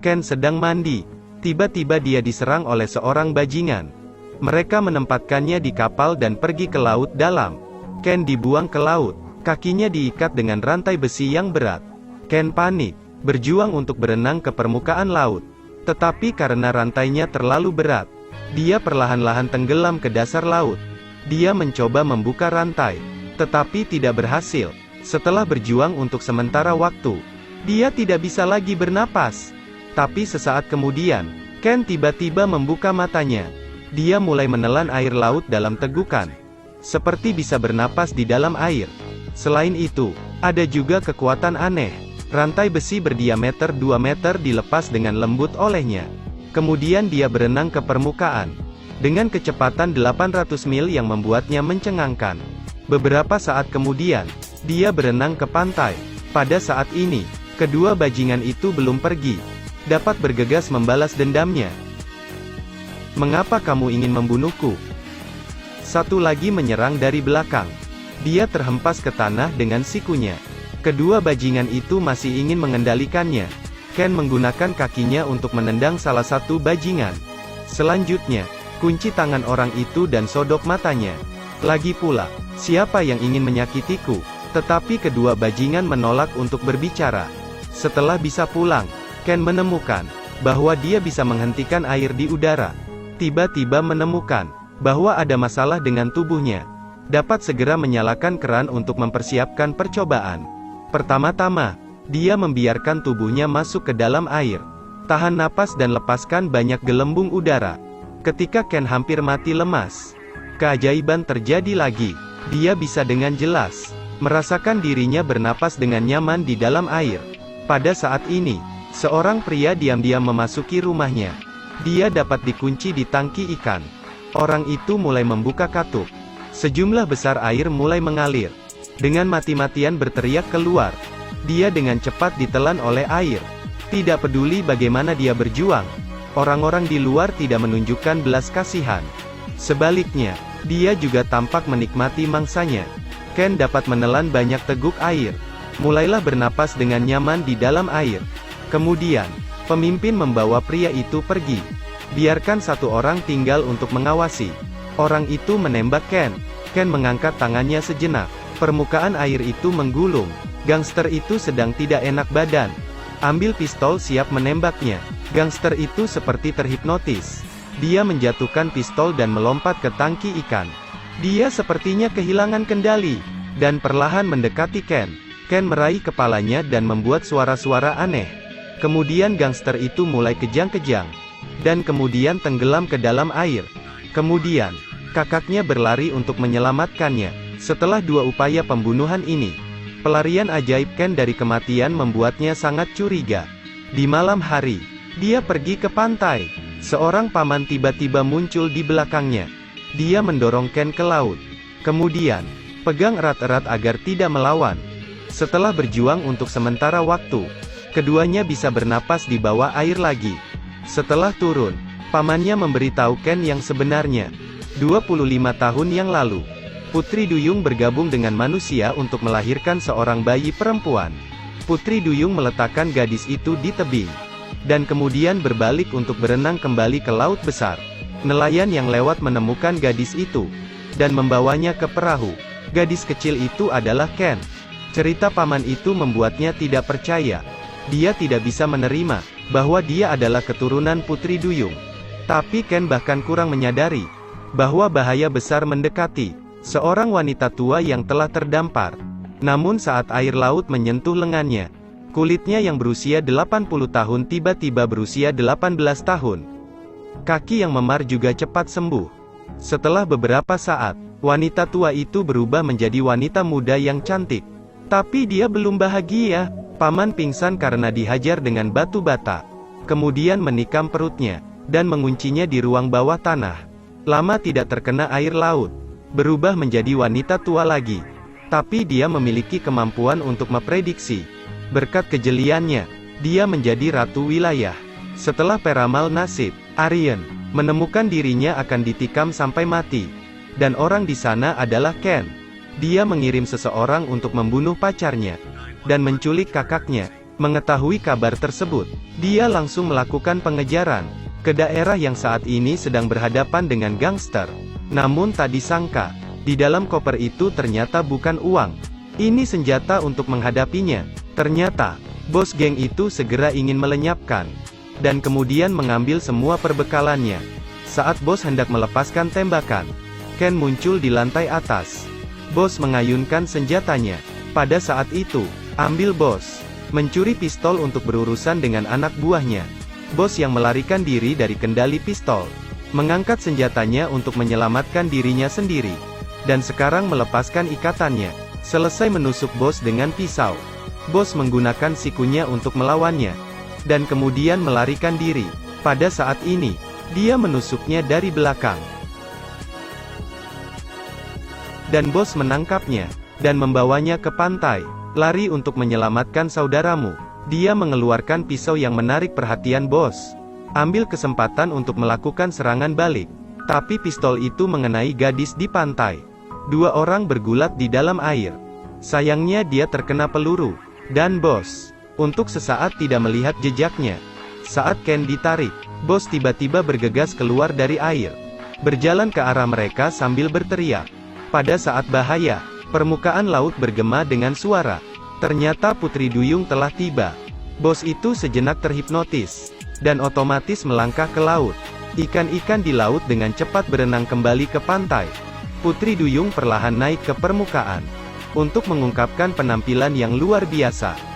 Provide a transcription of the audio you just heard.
Ken sedang mandi. Tiba-tiba dia diserang oleh seorang bajingan. Mereka menempatkannya di kapal dan pergi ke laut dalam. Ken dibuang ke laut. Kakinya diikat dengan rantai besi yang berat. Ken panik, berjuang untuk berenang ke permukaan laut. Tetapi karena rantainya terlalu berat, dia perlahan-lahan tenggelam ke dasar laut. Dia mencoba membuka rantai, tetapi tidak berhasil. Setelah berjuang untuk sementara waktu, dia tidak bisa lagi bernapas. Tapi sesaat kemudian, Ken tiba-tiba membuka matanya. Dia mulai menelan air laut dalam tegukan, seperti bisa bernapas di dalam air. Selain itu, ada juga kekuatan aneh. Rantai besi berdiameter 2 meter dilepas dengan lembut olehnya. Kemudian dia berenang ke permukaan, dengan kecepatan 800 mil yang membuatnya mencengangkan. Beberapa saat kemudian, dia berenang ke pantai. Pada saat ini, kedua bajingan itu belum pergi, dapat bergegas membalas dendamnya. "Mengapa kamu ingin membunuhku?" Satu lagi menyerang dari belakang. Dia terhempas ke tanah dengan sikunya. Kedua bajingan itu masih ingin mengendalikannya. Ken menggunakan kakinya untuk menendang salah satu bajingan. Selanjutnya, kunci tangan orang itu dan sodok matanya. Lagi pula, siapa yang ingin menyakitiku? Tetapi kedua bajingan menolak untuk berbicara. Setelah bisa pulang, Ken menemukan bahwa dia bisa menghentikan air di udara. Tiba-tiba menemukan bahwa ada masalah dengan tubuhnya. Dapat segera menyalakan keran untuk mempersiapkan percobaan. Pertama-tama, dia membiarkan tubuhnya masuk ke dalam air. Tahan napas dan lepaskan banyak gelembung udara. Ketika Ken hampir mati lemas, keajaiban terjadi lagi. Dia bisa dengan jelas merasakan dirinya bernapas dengan nyaman di dalam air. Pada saat ini, seorang pria diam-diam memasuki rumahnya. Dia dapat dikunci di tangki ikan. Orang itu mulai membuka katup. Sejumlah besar air mulai mengalir. Dengan mati-matian berteriak keluar. Dia dengan cepat ditelan oleh air. Tidak peduli bagaimana dia berjuang, orang-orang di luar tidak menunjukkan belas kasihan. Sebaliknya, dia juga tampak menikmati mangsanya. Ken dapat menelan banyak teguk air. Mulailah bernapas dengan nyaman di dalam air. Kemudian, pemimpin membawa pria itu pergi. Biarkan satu orang tinggal untuk mengawasi. Orang itu menembak Ken. Ken mengangkat tangannya sejenak. Permukaan air itu menggulung. Gangster itu sedang tidak enak badan. Ambil pistol siap menembaknya. Gangster itu seperti terhipnotis. Dia menjatuhkan pistol dan melompat ke tangki ikan. Dia sepertinya kehilangan kendali, dan perlahan mendekati Ken. Ken meraih kepalanya dan membuat suara-suara aneh. Kemudian gangster itu mulai kejang-kejang, dan kemudian tenggelam ke dalam air. Kemudian, kakaknya berlari untuk menyelamatkannya. Setelah dua upaya pembunuhan ini, pelarian ajaib Ken dari kematian membuatnya sangat curiga. Di malam hari, dia pergi ke pantai. Seorang paman tiba-tiba muncul di belakangnya. Dia mendorong Ken ke laut. Kemudian, pegang erat-erat agar tidak melawan. Setelah berjuang untuk sementara waktu, keduanya bisa bernapas di bawah air lagi. Setelah turun, pamannya memberitahu Ken yang sebenarnya. 25 tahun yang lalu, Putri Duyung bergabung dengan manusia untuk melahirkan seorang bayi perempuan. Putri Duyung meletakkan gadis itu di tebing, dan kemudian berbalik untuk berenang kembali ke laut besar. Nelayan yang lewat menemukan gadis itu, dan membawanya ke perahu. Gadis kecil itu adalah Ken. Cerita paman itu membuatnya tidak percaya. Dia tidak bisa menerima bahwa dia adalah keturunan Putri Duyung. Tapi Ken bahkan kurang menyadari bahwa bahaya besar mendekati. Seorang wanita tua yang telah terdampar. Namun saat air laut menyentuh lengannya, kulitnya yang berusia 80 tahun tiba-tiba berusia 18 tahun. Kaki yang memar juga cepat sembuh. Setelah beberapa saat, wanita tua itu berubah menjadi wanita muda yang cantik. Tapi dia belum bahagia. Paman pingsan karena dihajar dengan batu bata. Kemudian menikam perutnya, dan menguncinya di ruang bawah tanah. Lama tidak terkena air laut, berubah menjadi wanita tua lagi. Tapi dia memiliki kemampuan untuk memprediksi. Berkat kejeliannya, dia menjadi ratu wilayah. Setelah peramal nasib, Aryan menemukan dirinya akan ditikam sampai mati. Dan orang di sana adalah Ken. Dia mengirim seseorang untuk membunuh pacarnya, dan menculik kakaknya. Mengetahui kabar tersebut, dia langsung melakukan pengejaran ke daerah yang saat ini sedang berhadapan dengan gangster. Namun tak disangka, di dalam koper itu ternyata bukan uang. Ini senjata untuk menghadapinya. Ternyata, bos geng itu segera ingin melenyapkan, dan kemudian mengambil semua perbekalannya. Saat bos hendak melepaskan tembakan, Ken muncul di lantai atas. Bos mengayunkan senjatanya. Pada saat itu, ambil bos. Mencuri pistol untuk berurusan dengan anak buahnya. Bos yang melarikan diri dari kendali pistol, mengangkat senjatanya untuk menyelamatkan dirinya sendiri. Dan sekarang melepaskan ikatannya. Selesai menusuk bos dengan pisau, bos menggunakan sikunya untuk melawannya. Dan kemudian melarikan diri. Pada saat ini, dia menusuknya dari belakang. Dan bos menangkapnya, dan membawanya ke pantai. Lari untuk menyelamatkan saudaramu. Dia mengeluarkan pisau yang menarik perhatian bos. Ambil kesempatan untuk melakukan serangan balik. Tapi pistol itu mengenai gadis di pantai. Dua orang bergulat di dalam air. Sayangnya dia terkena peluru. Dan bos, untuk sesaat tidak melihat jejaknya. Saat Ken ditarik, bos tiba-tiba bergegas keluar dari air. Berjalan ke arah mereka sambil berteriak. Pada saat bahaya, permukaan laut bergema dengan suara. Ternyata Putri Duyung telah tiba. Bos itu sejenak terhipnotis, dan otomatis melangkah ke laut. Ikan-ikan di laut dengan cepat berenang kembali ke pantai. Putri Duyung perlahan naik ke permukaan, untuk mengungkapkan penampilan yang luar biasa.